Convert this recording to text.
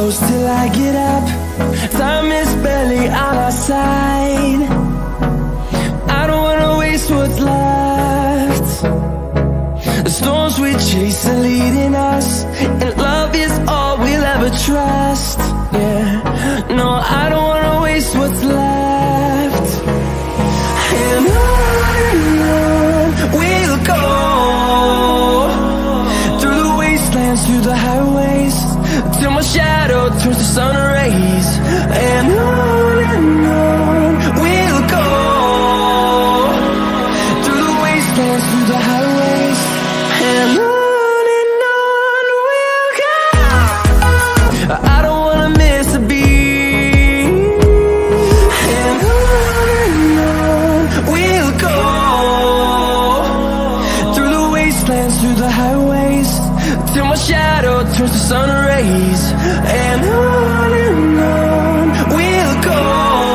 close till I get up. Time is barely on our side. I don't wanna waste what's left. The storms we chase are leading us, and love is all we'll ever trust. Yeah, no, I don't wanna waste what's left. And on we'll go, through the wastelands, through the highways, till my shadow turns to sun rays. And on we'll go, through the wastelands, through the highways, and on we'll go. I don't wanna miss a beat. And on we'll go, through the wastelands, through the highways, till my shadow turns to sun rays. And on